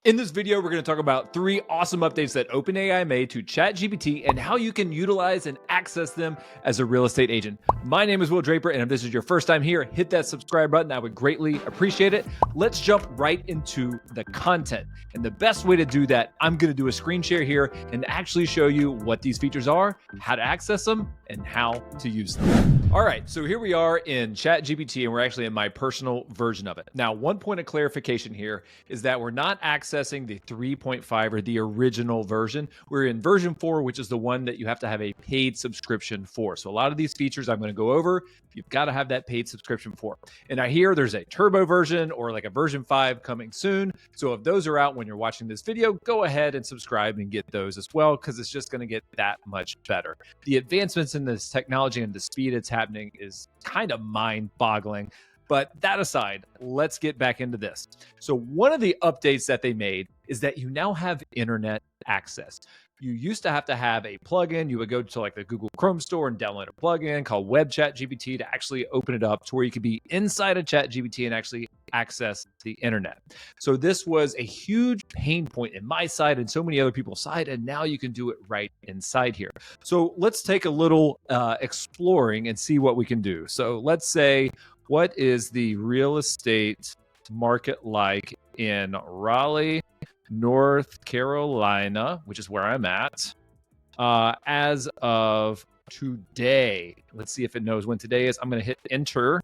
In this video, we're going to talk about 3 awesome updates that OpenAI made to ChatGPT and how you can utilize and access them as a real estate agent. My name is Will Draper, and if this is your first time here, hit that subscribe button. I would greatly appreciate it. Let's jump right into the content. And the best way to do that, I'm going to do a screen share here and actually show you what these features are, how to access them, and how to use them. All right, so here we are in ChatGPT, and we're actually in my personal version of it. Now, one point of clarification here is that we're not accessing the 3.5 or the original version. We're in version 4, which is the one that you have to have a paid subscription for. So a lot of these features I'm going to go over, you've got to have that paid subscription for. And I hear there's a turbo version or like a version 5 coming soon. So if those are out when you're watching this video, go ahead and subscribe and get those as well, because it's just going to get that much better. The advancements in this technology and the speed it's happening is kind of mind-boggling. But that aside, let's get back into this. So one of the updates that they made is that you now have internet access. You used to have a plugin. You would go to like the Google Chrome store and download a plugin called Web ChatGPT to actually open it up to where you could be inside of ChatGPT and actually access the internet. So this was a huge pain point in my side and so many other people's side, and now you can do it right inside here. So let's take a little exploring and see what we can do. So let's say, what is the real estate market like in Raleigh, North Carolina, which is where I'm at, as of today? Let's see if it knows when today is. I'm going to hit enter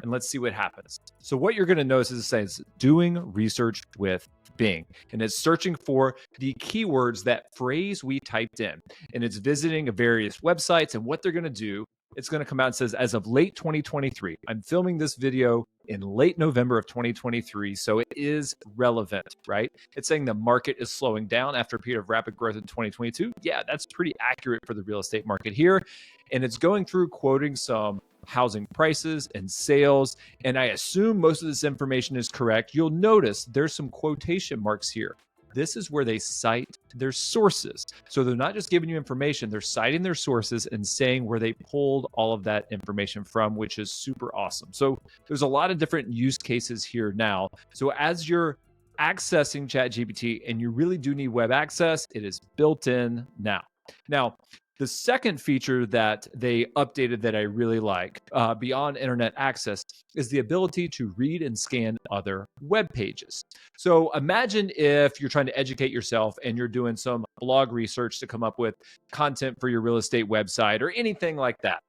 and let's see what happens. So what you're going to notice is it says doing research with Bing, and it's searching for the keywords, that phrase we typed in, and it's visiting various websites. And what they're going to do, it's going to come out and says, as of late 2023, I'm filming this video in late November of 2023. So it is relevant, right? It's saying the market is slowing down after a period of rapid growth in 2022. Yeah, that's pretty accurate for the real estate market here. And it's going through quoting some housing prices and sales. And I assume most of this information is correct. You'll notice there's some quotation marks here. This is where they cite their sources. So they're not just giving you information, they're citing their sources and saying where they pulled all of that information from, which is super awesome. So there's a lot of different use cases here now. So as you're accessing ChatGPT and you really do need web access, it is built in now. Now, the second feature that they updated that I really like beyond internet access is the ability to read and scan other web pages. So imagine if you're trying to educate yourself and you're doing some blog research to come up with content for your real estate website or anything like that.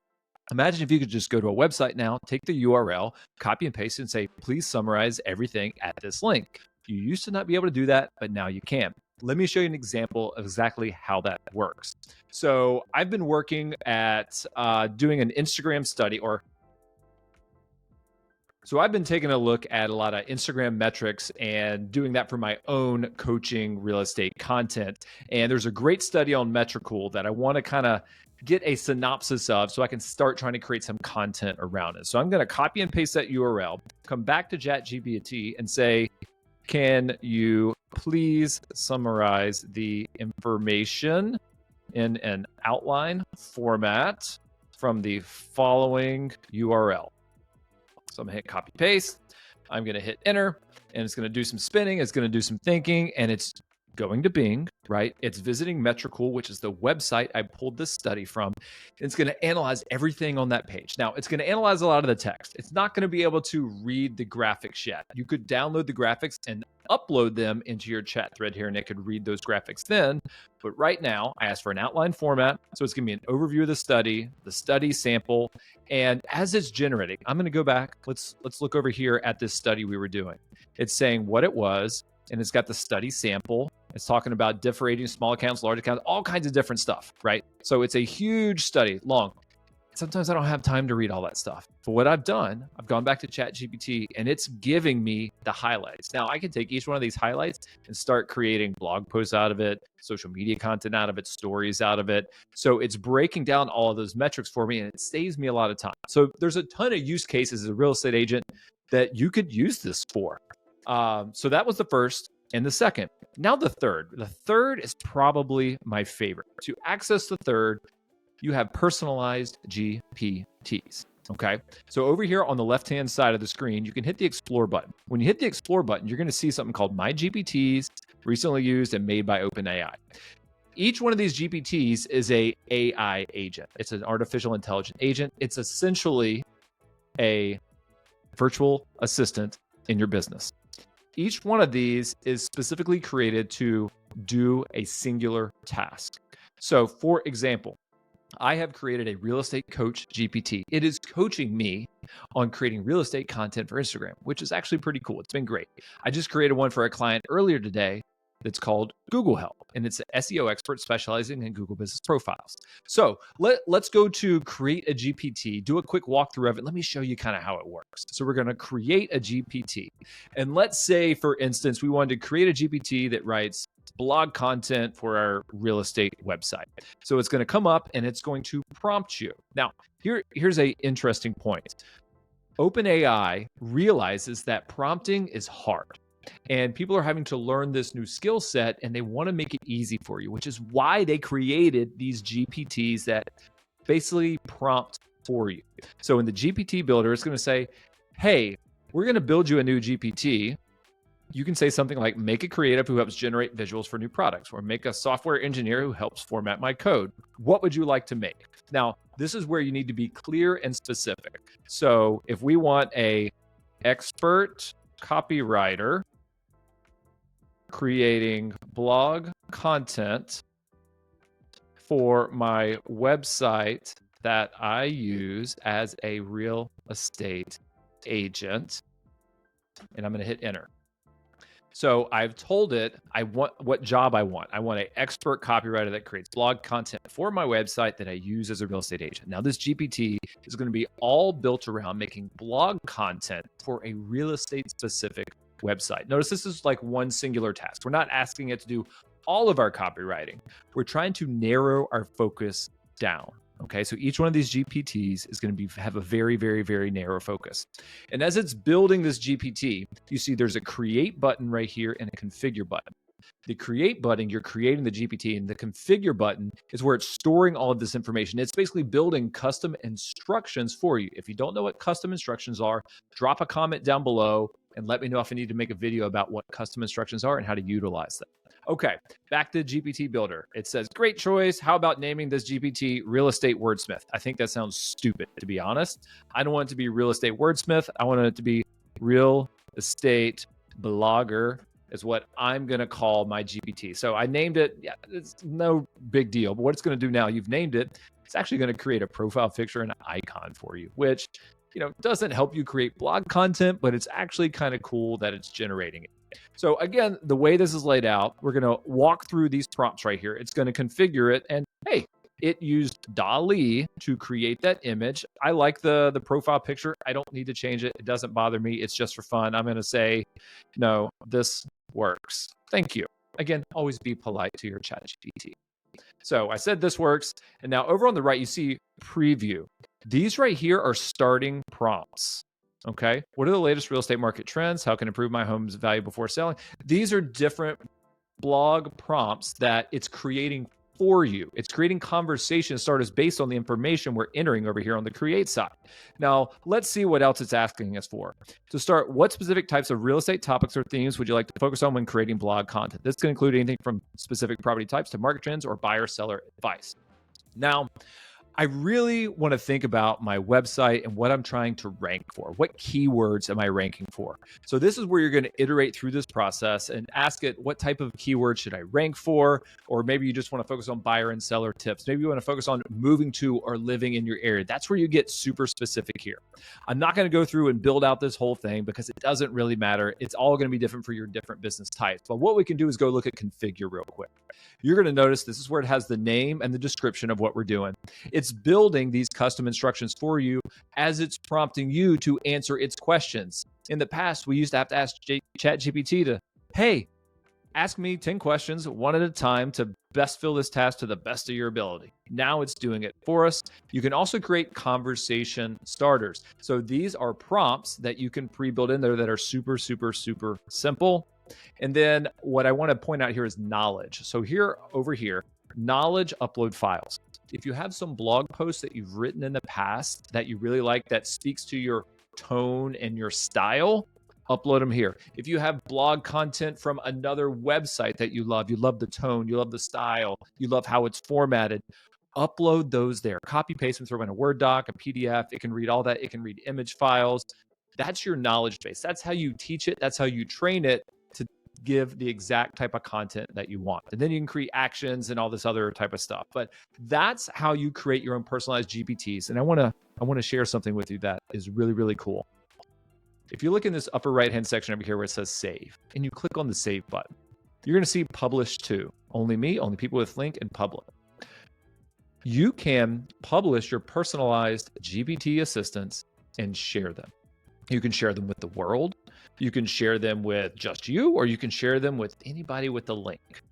Imagine if you could just go to a website now, take the URL, copy and paste, and say, please summarize everything at this link. You used to not be able to do that, but now you can. Let me show you an example of exactly how that works. So I've been working at doing an Instagram study, so I've been taking a look at a lot of Instagram metrics and doing that for my own coaching real estate content. And there's a great study on Metricool that I want to kind of get a synopsis of so I can start trying to create some content around it. So I'm going to copy and paste that URL, come back to ChatGPT and say, can you please summarize the information in an outline format from the following URL? So I'm going to hit copy paste. I'm going to hit enter, and it's going to do some spinning. It's going to do some thinking, and it's going to Bing, right? It's visiting Metricool, which is the website I pulled this study from. It's going to analyze everything on that page. Now, it's going to analyze a lot of the text. It's not going to be able to read the graphics yet. You could download the graphics and upload them into your chat thread here, and it could read those graphics then. But right now, I asked for an outline format. So it's going to be an overview of the study sample. And as it's generating, I'm going to go back. Let's look over here at this study we were doing. It's saying what it was, and it's got the study sample. It's talking about differentiating small accounts, large accounts, all kinds of different stuff, right? So it's a huge study, long. Sometimes I don't have time to read all that stuff. But what I've done, I've gone back to ChatGPT and it's giving me the highlights. Now I can take each one of these highlights and start creating blog posts out of it, social media content out of it, stories out of it. So it's breaking down all of those metrics for me and it saves me a lot of time. So there's a ton of use cases as a real estate agent that you could use this for. So that was the first and the second. Now the third. The third is probably my favorite. To access the third, you have personalized GPTs. Okay. So over here on the left-hand side of the screen, you can hit the explore button. When you hit the explore button, you're going to see something called My GPTs, recently used and made by OpenAI. Each one of these GPTs is a AI agent. It's an artificial intelligence agent. It's essentially a virtual assistant in your business. Each one of these is specifically created to do a singular task. So for example, I have created a real estate coach GPT. It is coaching me on creating real estate content for Instagram, which is actually pretty cool. It's been great. I just created one for a client earlier today that's called Google Help, and it's an SEO expert specializing in Google business profiles. So let's go to create a GPT, do a quick walkthrough of it. Let me show you kind of how it works. So we're going to create a GPT. And let's say, for instance, we wanted to create a GPT that writes blog content for our real estate website. So it's going to come up and it's going to prompt you. Now, here's an interesting point. OpenAI realizes that prompting is hard. And people are having to learn this new skill set, and they want to make it easy for you, which is why they created these GPTs that basically prompt for you. So in the GPT builder, it's going to say, hey, we're going to build you a new GPT. You can say something like, make a creative who helps generate visuals for new products, or make a software engineer who helps format my code. What would you like to make? Now, this is where you need to be clear and specific. So if we want a expert copywriter creating blog content for my website that I use as a real estate agent, and I'm going to hit enter. So I've told it I want what job I want. I want an expert copywriter that creates blog content for my website that I use as a real estate agent. Now, this GPT is going to be all built around making blog content for a real estate specific website. Notice this is like one singular task. We're not asking it to do all of our copywriting. We're trying to narrow our focus down. Okay, so each one of these GPTs is going to have a very, very, very narrow focus. And as it's building this GPT, you see there's a create button right here and a configure button. The create button, you're creating the GPT, and the configure button is where it's storing all of this information. It's basically building custom instructions for you. If you don't know what custom instructions are, drop a comment down below and let me know if I need to make a video about what custom instructions are and how to utilize them. Okay, back to GPT Builder. It says, great choice. How about naming this GPT Real Estate Wordsmith? I think that sounds stupid, to be honest. I don't want it to be Real Estate Wordsmith. I want it to be Real Estate Blogger is what I'm going to call my GPT. So I named it. Yeah, it's no big deal. But what it's going to do now, you've named it, it's actually going to create a profile picture and an icon for you, which doesn't help you create blog content, but it's actually kind of cool that it's generating it. So again, the way this is laid out, we're going to walk through these prompts right here. It's going to configure it, and hey, it used DALL-E to create that image. I like the profile picture. I don't need to change it. It doesn't bother me. It's just for fun. I'm going to say, no, this works. Thank you. Again, always be polite to your ChatGPT. So I said this works. And now over on the right, you see preview. These right here are starting prompts. Okay. What are the latest real estate market trends? How can I improve my home's value before selling? These are different blog prompts that it's creating for you. It's creating conversation starters based on the information we're entering over here on the create side. Now, let's see what else it's asking us for. To start, what specific types of real estate topics or themes would you like to focus on when creating blog content? This can include anything from specific property types to market trends or buyer-seller advice. Now, I really want to think about my website and what I'm trying to rank for. What keywords am I ranking for? So this is where you're going to iterate through this process and ask it, what type of keywords should I rank for? Or maybe you just want to focus on buyer and seller tips. Maybe you want to focus on moving to or living in your area. That's where you get super specific here. I'm not going to go through and build out this whole thing because it doesn't really matter. It's all going to be different for your different business types. But what we can do is go look at configure real quick. You're going to notice this is where it has the name and the description of what we're doing. It's building these custom instructions for you as it's prompting you to answer its questions. In the past, we used to have to ask ChatGPT to, hey, ask me 10 questions, one at a time, to best fill this task to the best of your ability. Now it's doing it for us. You can also create conversation starters. So these are prompts that you can pre-build in there that are super, super, super simple. And then what I want to point out here is knowledge. So over here, knowledge upload files. If you have some blog posts that you've written in the past that you really like that speaks to your tone and your style, upload them here. If you have blog content from another website that you love the tone, you love the style, you love how it's formatted, upload those there. Copy paste them, throw in a Word doc, a PDF. It can read all that. It can read image files. That's your knowledge base. That's how you teach it. That's how you train it to give the exact type of content that you want. And then you can create actions and all this other type of stuff. But that's how you create your own personalized GPTs. And I want to share something with you that is really, really cool. If you look in this upper right-hand section over here where it says save, and you click on the save button, you're going to see publish to only me, only people with link, and public. You can publish your personalized GPT assistants and share them. You can share them with the world. You can share them with just you, or you can share them with anybody with the link.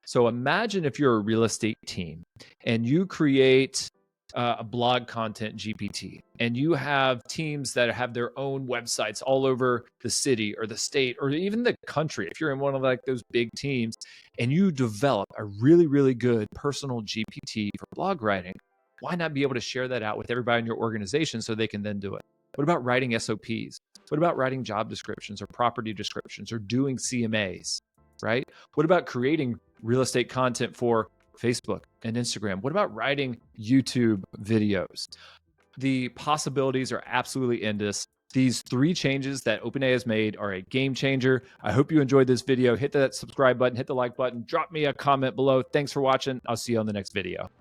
So imagine if you're a real estate team and you create a blog content GPT, and you have teams that have their own websites all over the city or the state or even the country. If you're in one of like those big teams and you develop a really, really good personal GPT for blog writing, why not be able to share that out with everybody in your organization so they can then do it? What about writing SOPs? What about writing job descriptions or property descriptions or doing CMAs, right? What about creating real estate content for Facebook and Instagram? What about writing YouTube videos? The possibilities are absolutely endless. These 3 changes that OpenAI has made are a game changer. I hope you enjoyed this video. Hit that subscribe button, hit the like button, drop me a comment below. Thanks for watching. I'll see you on the next video.